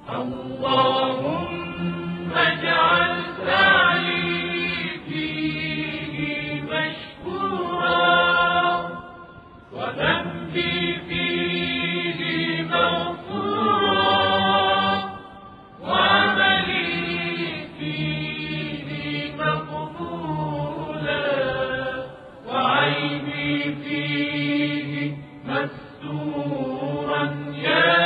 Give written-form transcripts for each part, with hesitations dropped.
اللهم اجعل سعي فيه مشكورا وذنبي فيه مغفورا وعملي فيه مقبولا وعيبي فيه مستورا يا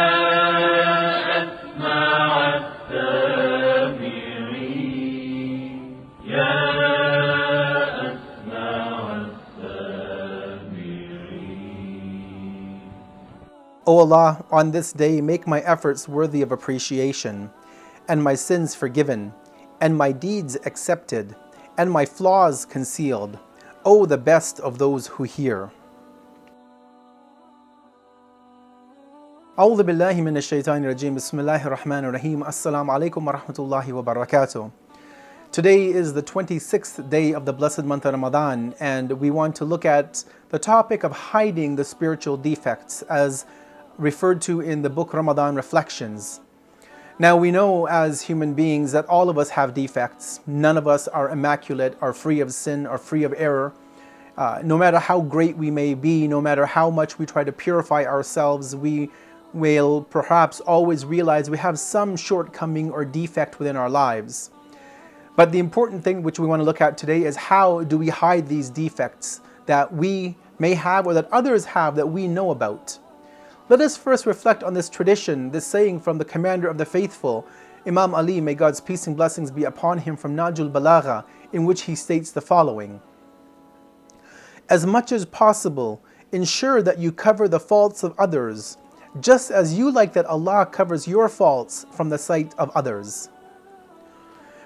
أسمع السامعين يا أسمع السامعين. O Allah, on this day make my efforts worthy of appreciation, and my sins forgiven, and my deeds accepted, and my flaws concealed. O the best of those who hear. أعوذ بالله من الشيطان الرجيم. بسم الله الرحمن الرحيم. Assalamu alaikum wa rahmatullahi wa barakatuh. Today is the 26th day of the Blessed Month of Ramadan, and we want to look at the topic of hiding the spiritual defects as referred to in the book Ramadhan Reflections. Now we know as human beings that all of us have defects. None of us are immaculate, are free of sin, are free of error. No matter how great we may be, no matter how much we try to purify ourselves, we will perhaps always realize we have some shortcoming or defect within our lives. But the important thing which we want to look at today is how do we hide these defects that we may have or that others have that we know about. Let us first reflect on this tradition, this saying from the commander of the faithful, Imam Ali, may God's peace and blessings be upon him, from Najul Balagha, in which he states the following: as much as possible, ensure that you cover the faults of others, just as you like that Allah covers your faults from the sight of others.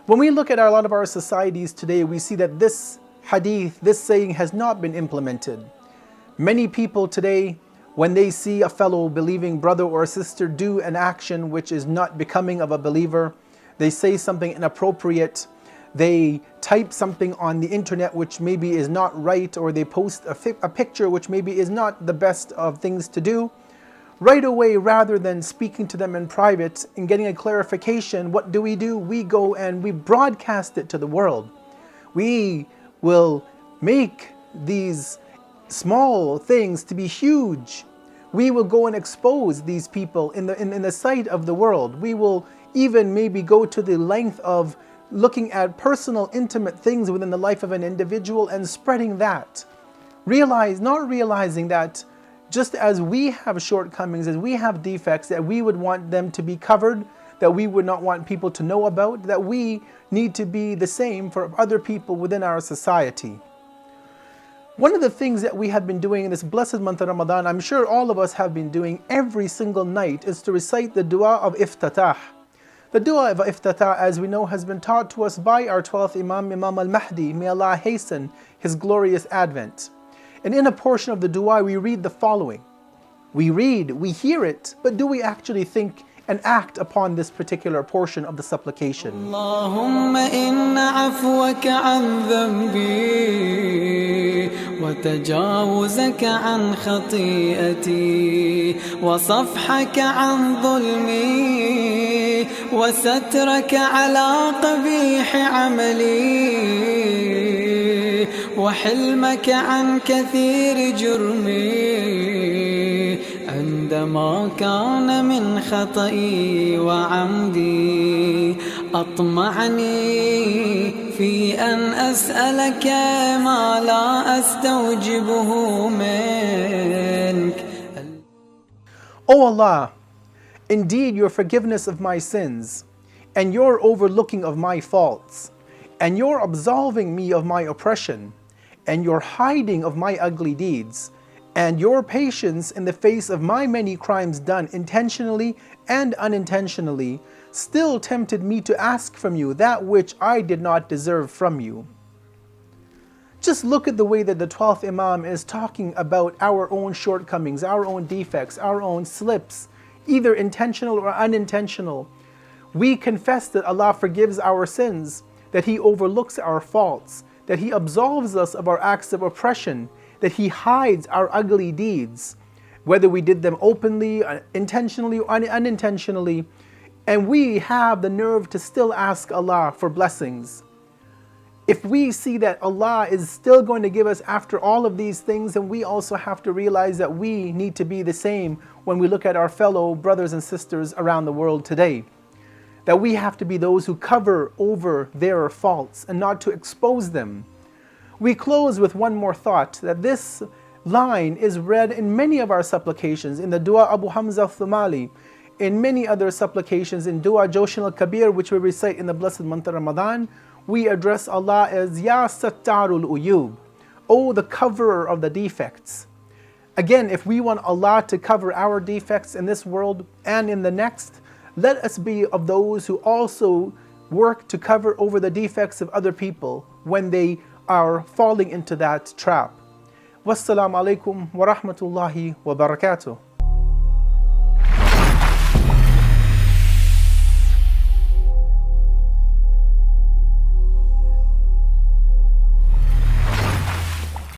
When we look at a lot of our societies today, we see that this hadith, this saying has not been implemented. Many people today, when they see a fellow believing brother or sister do an action which is not becoming of a believer, they say something inappropriate, they type something on the internet which maybe is not right, or they post a picture which maybe is not the best of things to do. Right away, rather than speaking to them in private and getting a clarification, what do? We go and we broadcast it to the world. We will make these small things to be huge. We will go and expose these people in the sight of the world. We will even maybe go to the length of looking at personal, intimate things within the life of an individual and spreading that. Not realizing that just as we have shortcomings, as we have defects that we would want them to be covered, that we would not want people to know about, that we need to be the same for other people within our society. One of the things that we have been doing in this blessed month of Ramadan, I'm sure all of us have been doing every single night, is to recite the dua of iftatah. The dua of iftatah, as we know, has been taught to us by our 12th Imam, Imam al-Mahdi. May Allah hasten his glorious advent. And in a portion of the dua, we read the following. We hear it, but do we actually think and act upon this particular portion of the supplication? Allahumma inna afwaka an dhanbi wa tajawuzaka an khati'ati wa safhaka an dhulmi wa satraka ala qabih amali وحلمك عن كثير جرمي عندما كان من خطئي وعمدي أطمعني في أن أسألك ما لا أستوجبه منك. O Allah, indeed your forgiveness of my sins and your overlooking of my faults and your absolving me of my oppression and your hiding of my ugly deeds, and your patience in the face of my many crimes done intentionally and unintentionally, still tempted me to ask from you that which I did not deserve from you. Just look at the way that the 12th Imam is talking about our own shortcomings, our own defects, our own slips, either intentional or unintentional. We confess that Allah forgives our sins, that He overlooks our faults, that He absolves us of our acts of oppression, that He hides our ugly deeds, whether we did them openly, intentionally, or unintentionally. And we have the nerve to still ask Allah for blessings. If we see that Allah is still going to give us after all of these things, then we also have to realize that we need to be the same when we look at our fellow brothers and sisters around the world today. That we have to be those who cover over their faults and not to expose them. We close with one more thought, that this line is read in many of our supplications, in the Dua Abu Hamza al-Thumali, in many other supplications, in Dua Joshin al-Kabir, which we recite in the blessed month of Ramadan. We address Allah as Ya Sattarul Uyub, O the coverer of the defects. Again, if we want Allah to cover our defects in this world and in the next, let us be of those who also work to cover over the defects of other people when they are falling into that trap. Wassalamu alaikum wa rahmatullahi wa barakatuh.